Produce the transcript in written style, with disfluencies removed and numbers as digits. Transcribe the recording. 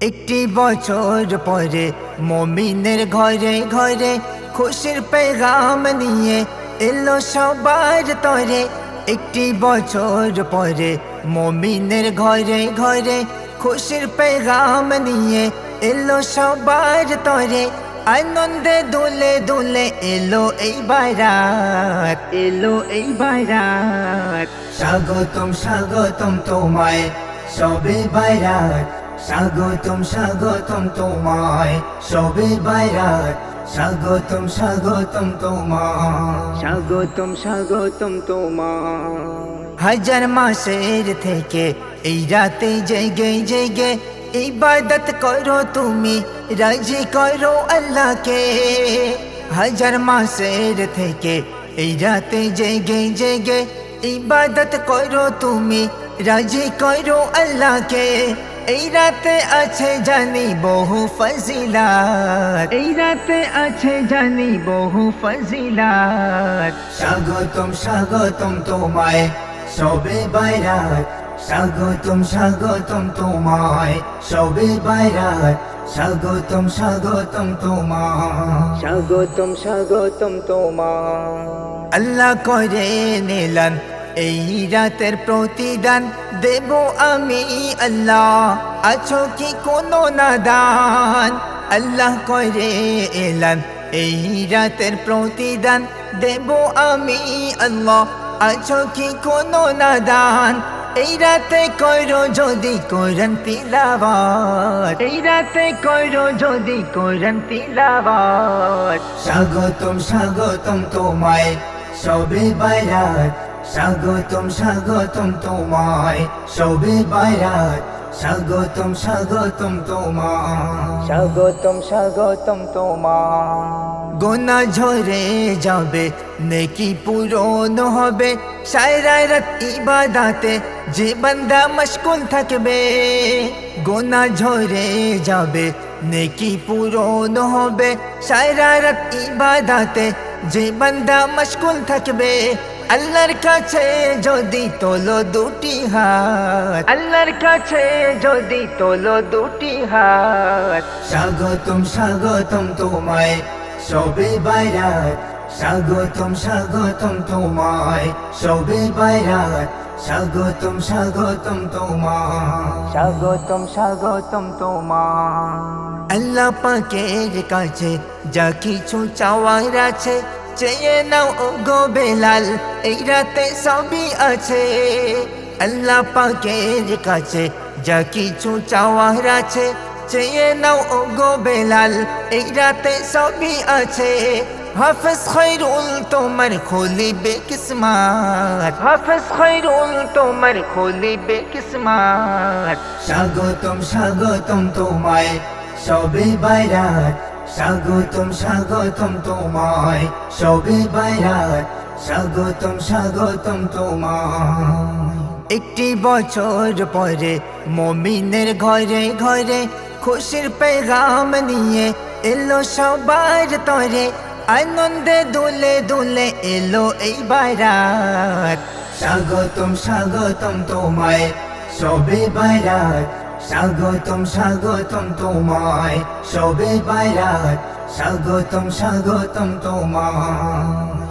একটি বছর পরে মুমিনের ঘরে ঘরে খুশির পেগাম নিয়ে এলো সবার তরে। একটি বছর পরে মুমিনের ঘরে ঘরে খুশির পেগাম নিয়ে এলো সবার তরে। আনন্দে দুলে দুলে এলো এই বারাত, এলো এই বারাত। স্বাগতম স্বাগতম তোমায় সবে বারাত, স্বাগতম স্বাগতম তোমায় সবে বারাত, স্বাগতম স্বাগতম তোমায়, স্বাগতম স্বাগতম তোমায়। হাজার মাসের থেকে এই রাতে জেগে জেগে ইবাদত করো তুমি, রাজি করো আল্লাহকে। হাজার মাসের থেকে এই রাতে জেগে জেগে ইবাদত করো তুমি, রাজি করো আল্লাহকে। এই রাতে আছে জানি বহু ফজিলাত, এই রাতে আছে জানি বহু ফজিলাত। স্বাগতম স্বাগতম তোমায় সবে বারাত, স্বাগতম স্বাগতম তোমায় সবে বারাত, স্বাগতম স্বাগতম তোমায়, স্বাগতম স্বাগতম তোমায়। আল্লাহ করে নিলাম এই রাতের প্রতিদান, দেব আমি আল্লাহ, আছো কি কোনো নাদান। আল্লাহ করে এলান এই রাতের প্রতিদান, দেব আমি আল্লাহ, আছো কি কোনো নাদান। এই রাতে কইরো যদি কোরআন তিলাওয়াত, এই রাতে কইরো যদি কোরআন তিলাওয়াত। স্বাগতম স্বাগতম তোমায় সবে বারাত, স্বাগতম স্বাগতম তোমায় সবে বারাত, স্বাগতম স্বাগতম তোমায়, স্বাগতম স্বাগতম তোমায়। গোনা ঝরে যাবে নেকি পূরণ হবে, সারা রাত ইবাদতে যে বান্দা মশগুল থাকবে। গোনা ঝরে যাবে নেকি পূরণ হবে, সারা রাত ইবাদতে যে বান্দা মশগুল থাকবে। আল্লাহর কাছে যদি তোলো দুটি হাত, আল্লাহর কাছে যদি তোলো দুটি হাত। স্বাগতম স্বাগতম তোমায় সবে বারাত, স্বাগতম স্বাগতম তোমায় সবে বারাত, স্বাগতম স্বাগতম তোমায়, স্বাগতম স্বাগতম তোমায়। আল্লাহ পাকের কাছে যা কিছু চাওয়ার আছে, চেয়ে নাও ও গো বেলাল, এই রাতে সবই আছে। আল্লাহ পাকের কাছে যা কিছু চাওয়ার আছে, চেয়ে নাও ও গো বেলাল, এই রাতে সবই আছে। হাফেজ খৈরুল তোমার খুলিবে কিসমত, হাফেজ খৈরুল তোমার খুলিবে কিসমত। স্বাগতম স্বাগতম তোমায় সবে বারাত, স্বাগতম স্বাগতম তোমায় সবে বারাত, স্বাগতম স্বাগতম তোমায়। একটি বছর পরে মুমিনের ঘরে ঘরে খুশির পেগাম নিয়ে এলো সবার তরে। আনন্দে দুলে দুলে এলো এই বারাত, স্বাগতম স্বাগতম তোমায় সবে বারাত, স্বাগতম স্বাগতম তোমায় সবে বারাত, স্বাগতম স্বাগতম তোমায়।